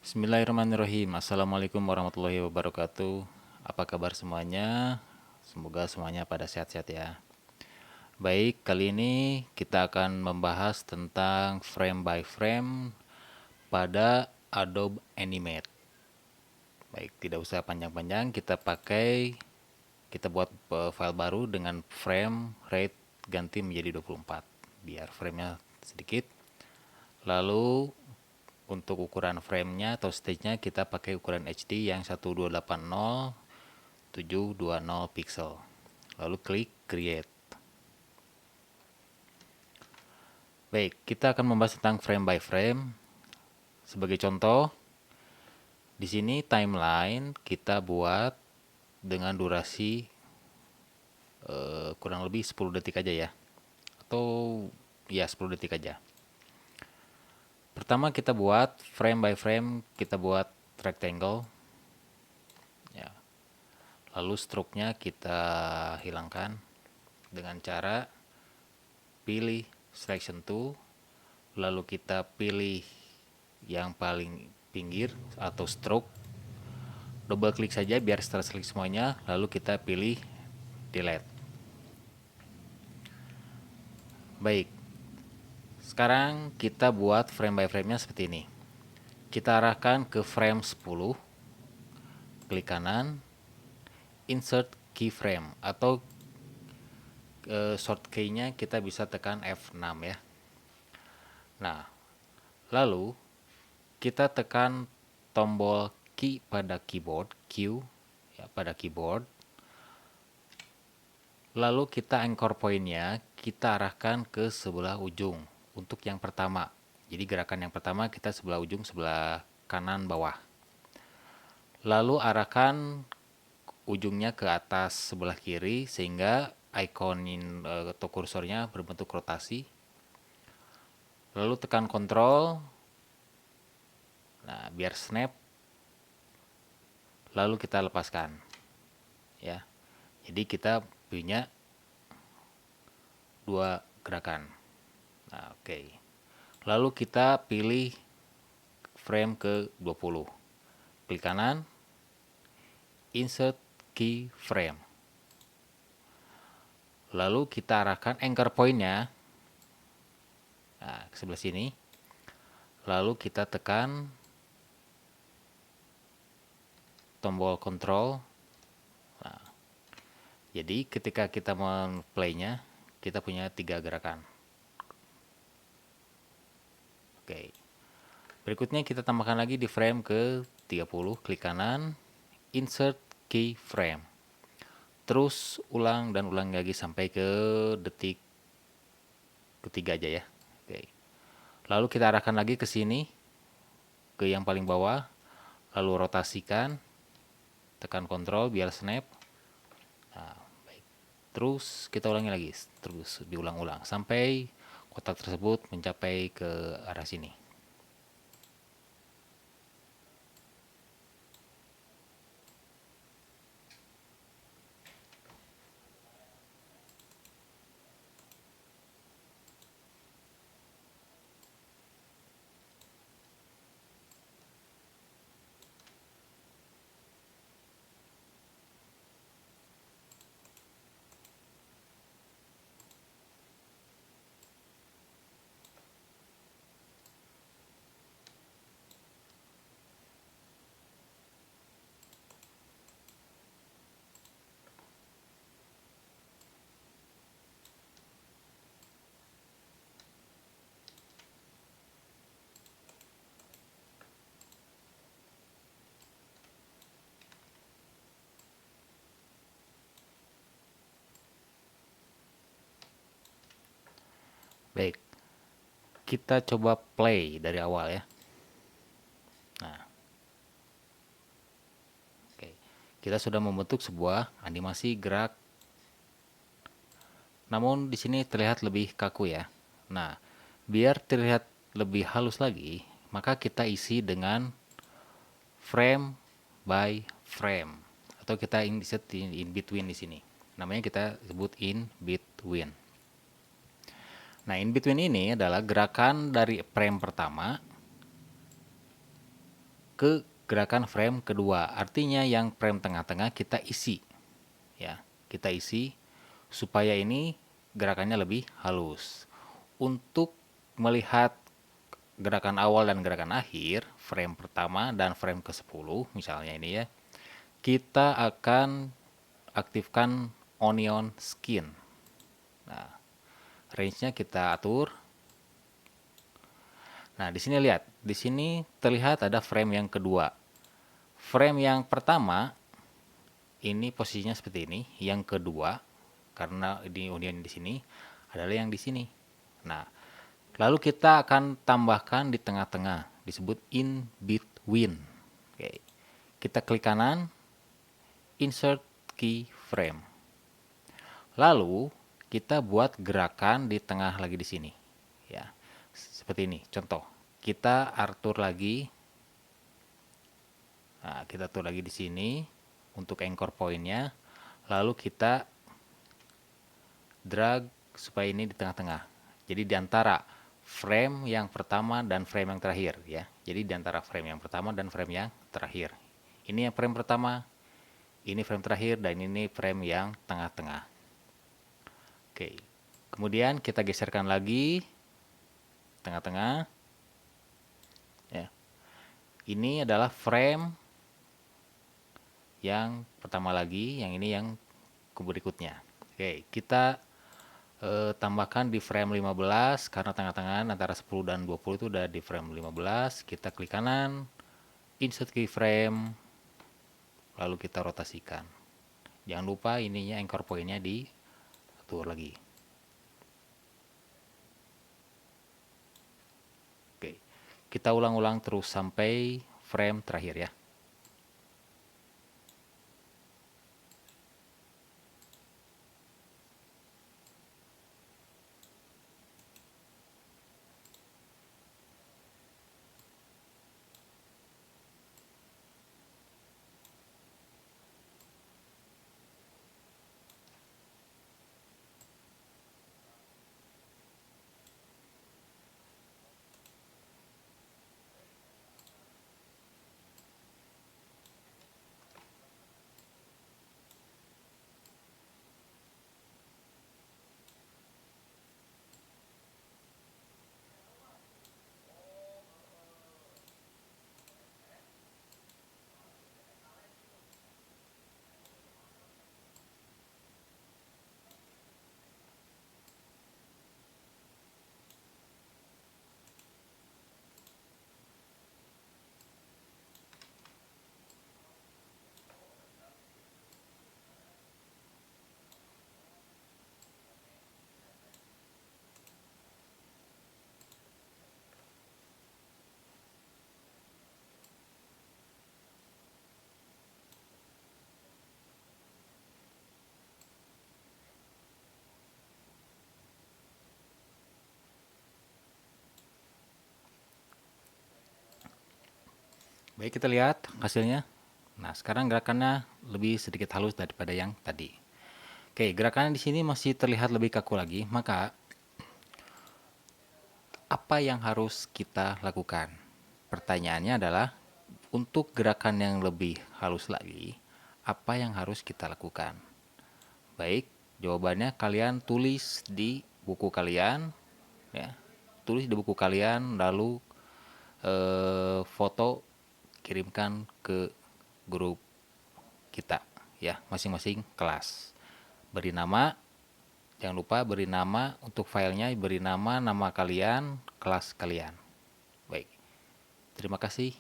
Bismillahirrahmanirrahim. Assalamualaikum warahmatullahi wabarakatuh. Apa kabar semuanya? Semoga semuanya pada sehat-sehat ya. Baik, kali ini kita akan membahas tentang frame by frame pada Adobe Animate. Baik, tidak usah panjang-panjang, kita buat file baru dengan frame rate ganti menjadi 24 biar framenya sedikit. Lalu untuk ukuran framenya atau stage-nya kita pakai ukuran HD yang 1280720 pixel. Lalu klik create. Baik, kita akan membahas tentang frame by frame. Sebagai contoh, di sini timeline kita buat dengan durasi kurang lebih 10 detik aja ya. Atau ya 10 detik aja. Pertama kita buat frame by frame, kita buat rectangle. Ya. Lalu stroke-nya kita hilangkan dengan cara pilih selection tool, lalu kita pilih yang paling pinggir atau stroke, double klik saja biar terselect semuanya, lalu kita pilih delete. Baik, sekarang kita buat frame by frame nya seperti ini. Kita arahkan ke frame 10, klik kanan, insert keyframe atau short key nya kita bisa tekan F6 ya. Nah, lalu kita tekan tombol key pada keyboard, Q ya, pada keyboard. Lalu kita anchor point-nya kita arahkan ke sebelah ujung untuk yang pertama. Jadi gerakan yang pertama kita sebelah ujung, sebelah kanan bawah. Lalu arahkan ujungnya ke atas sebelah kiri sehingga icon atau kursornya berbentuk rotasi. Lalu tekan Ctrl. Nah, biar snap. Lalu kita lepaskan. Ya. Jadi kita punya dua gerakan. Nah, oke. Lalu kita pilih frame ke 20. Klik kanan, insert keyframe. Lalu kita arahkan anchor point-nya ke sebelah sini. Lalu kita tekan tombol Ctrl. Nah, jadi ketika kita men-play-nya, kita punya 3 gerakan. Oke. Berikutnya kita tambahkan lagi di frame ke 30, klik kanan, insert keyframe. Terus ulang dan ulang lagi sampai ke detik ketiga aja ya. Oke. Lalu kita arahkan lagi ke sini, ke yang paling bawah, lalu rotasikan, tekan Ctrl biar snap. Nah, baik. Terus kita ulangi lagi, terus diulang-ulang sampai kotak tersebut mencapai ke arah sini. Baik, kita coba play dari awal ya. Nah, oke. Kita sudah membentuk sebuah animasi gerak. Namun di sini terlihat lebih kaku ya. Nah, biar terlihat lebih halus lagi, maka kita isi dengan frame by frame atau kita insert in between di sini. Namanya kita sebut in between. Nah, in between ini adalah gerakan dari frame pertama ke gerakan frame kedua. Artinya yang frame tengah-tengah kita isi, ya, kita isi supaya ini gerakannya lebih halus. Untuk melihat gerakan awal dan gerakan akhir, frame pertama dan frame ke-10 misalnya ini ya, kita akan aktifkan onion skin. Nah, range-nya kita atur. Nah, di sini lihat, di sini terlihat ada frame yang kedua. Frame yang pertama ini posisinya seperti ini, yang kedua karena di onion di sini adalah yang di sini. Nah, lalu kita akan tambahkan di tengah-tengah, disebut in between. Oke. Kita klik kanan, insert keyframe. Lalu kita buat gerakan di tengah lagi di sini. Ya. Seperti ini, contoh. Kita atur lagi. Nah, kita atur lagi di sini untuk anchor point-nya. Lalu kita drag supaya ini di tengah-tengah. Jadi di antara frame yang pertama dan frame yang terakhir ya. Jadi di antara frame yang pertama dan frame yang terakhir. Ini yang frame pertama, ini frame terakhir, dan ini frame yang tengah-tengah. Oke. Kemudian kita geserkan lagi tengah-tengah. Ya. Ini adalah frame yang pertama lagi, yang ini yang berikutnya. Oke, kita tambahkan di frame 15 karena tengah-tengah antara 10 dan 20 itu udah di frame 15. Kita klik kanan, insert keyframe, lalu kita rotasikan. Jangan lupa ininya anchor point-nya diatur lagi. Oke, kita ulang-ulang terus sampai frame terakhir ya. Baik, kita lihat hasilnya. Nah, sekarang gerakannya lebih sedikit halus daripada yang tadi. Oke, gerakannya di sini masih terlihat lebih kaku lagi, maka apa yang harus kita lakukan? Pertanyaannya adalah, untuk gerakan yang lebih halus lagi, apa yang harus kita lakukan? Baik, jawabannya kalian tulis di buku kalian, ya. Tulis di buku kalian, lalu foto kirimkan ke grup kita, ya, masing-masing kelas. Beri nama, jangan lupa beri nama untuk filenya, beri nama kalian, kelas kalian. Baik, terima kasih.